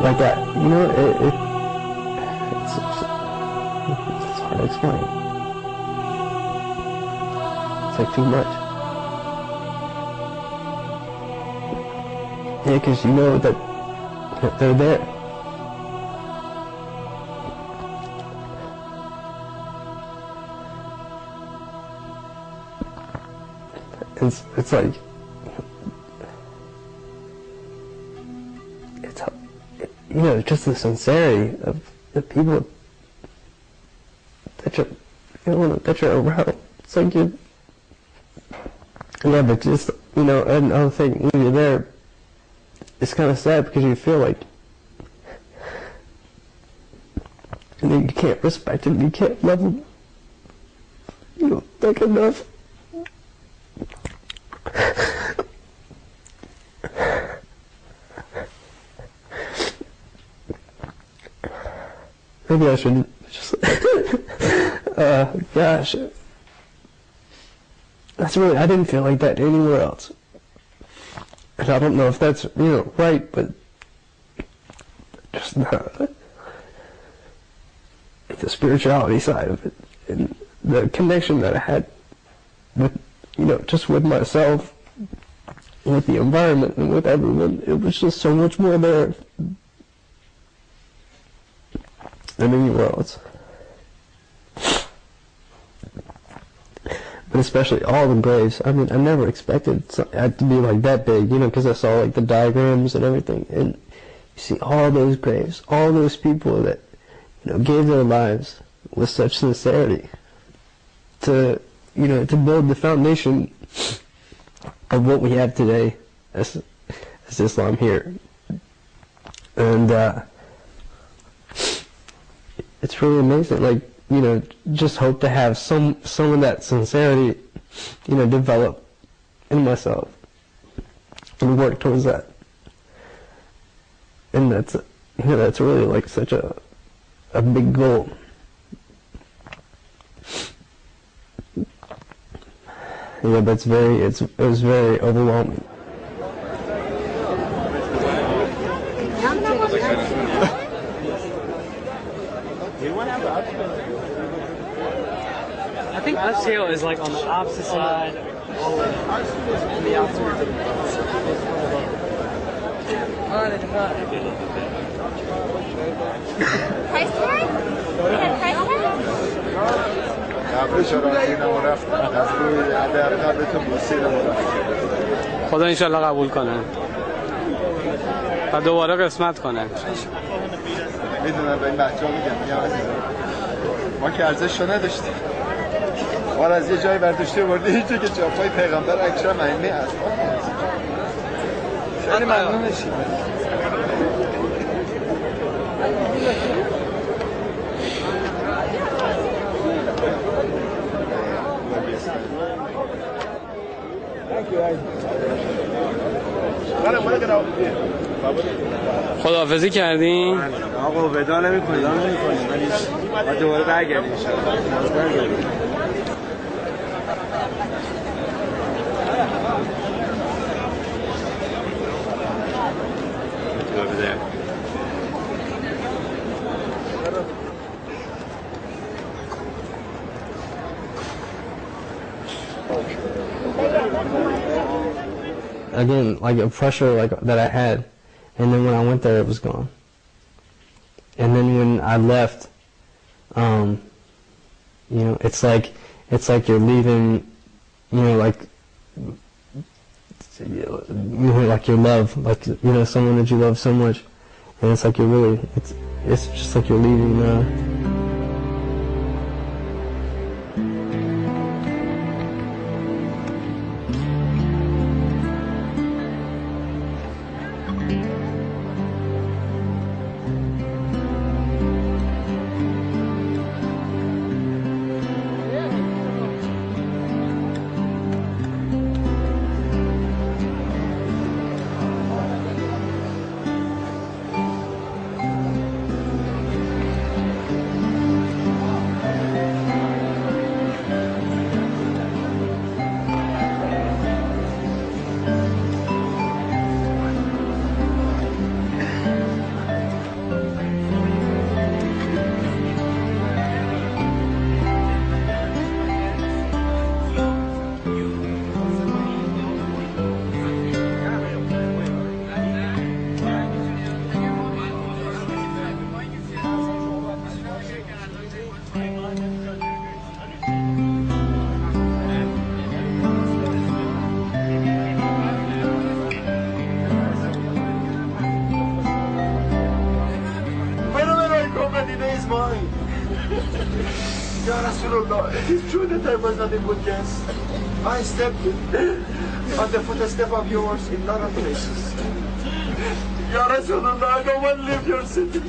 like that. You know, it's hard to explain. It's like too much. Yeah, because you know that they're there. It's like, you know, just the sincerity of the people that you're around. It's like yeah, but just, you know, another thing, when you're there, it's kind of sad because you feel like, and then you can't respect them, you can't love them, you don't think enough. Maybe I should just, gosh. That's really, I didn't feel like that anywhere else. And I don't know if that's, you know, right, but just the spirituality side of it, and the connection that I had with, you know, just with myself, with the environment, and with everyone, it was just so much more there than anywhere else. But especially all the graves. I mean, I never expected it to be like that big, you know, because I saw like the diagrams and everything, and you see all those graves, all those people that, you know, gave their lives with such sincerity to, you know, to build the foundation of what we have today as Islam here. And it's really amazing. Like, you know, just hope to have some of that sincerity, you know, develop in myself and work towards that. And that's, you know, that's really like such a big goal. Yeah, but it was very overwhelming. I think this hill is like on the opposite side. On the opposite. Price tag? We have price tag? خدا انشالله قبول کنه و دوباره قسمت کنه. میدونم به این بچه ها میگم ما که ارزش رو نداشتیم، ما از یه جایی برداشته برده اینجا که جاپای پیغمبر اکرم ائمه هست. خیلی ممنونشیم. خداحافظی کردین؟ آقا ودا نمی‌کنید ولی ما دوباره برگردیم ان شاءالله. Again, like a pressure like that I had, and then when I went there, it was gone. And then when I left, you know, it's like you're leaving, you know, like your love, like, you know, someone that you love so much, and it's like it's just like you're leaving. Ya Rasulullah, it's true that I was not a good guest. I stepped on the footstep of yours in a lot of places. Ya Rasulullah, I don't want to leave your city.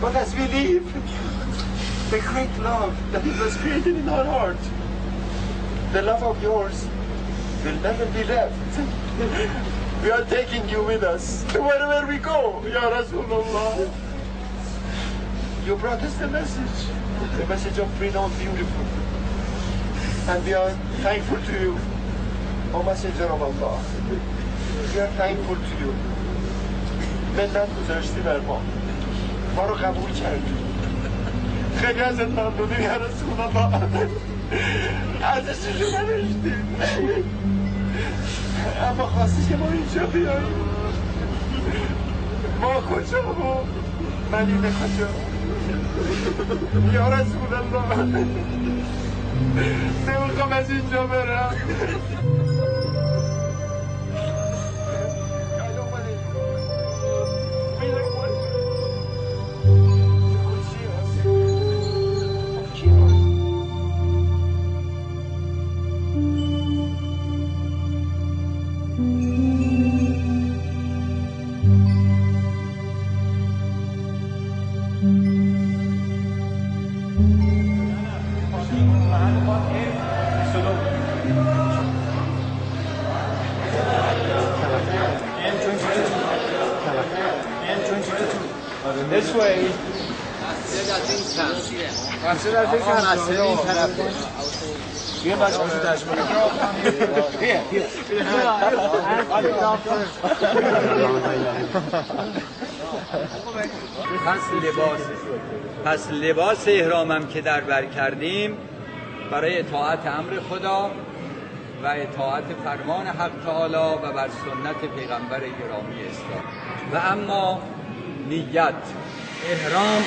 But as we leave, the great love that it was created in our heart, the love of yours will never be left. We are taking you with us to wherever we go, Ya Rasulullah. You brought us the message of freedom, beautiful. And we are thankful to you, O Messenger of Allah. We are thankful to you. منت گذاشتی بر ما رو قبول کردی. خیلی ازت ممنونیم یا رسول الله. ازش چیزی نداشتیم. اما خواستی که ما اینجا بیاییم. ما کجا و مدینه کجا؟ یا رسول الله، نمیخوام از اینجا برم. This way. پس لباس احرامم که در بر کردیم برای اطاعت امر خدا و اطاعت فرمان حق تعالی و بر سنت پیغمبر گرامی اسلام. و اما نیت احرام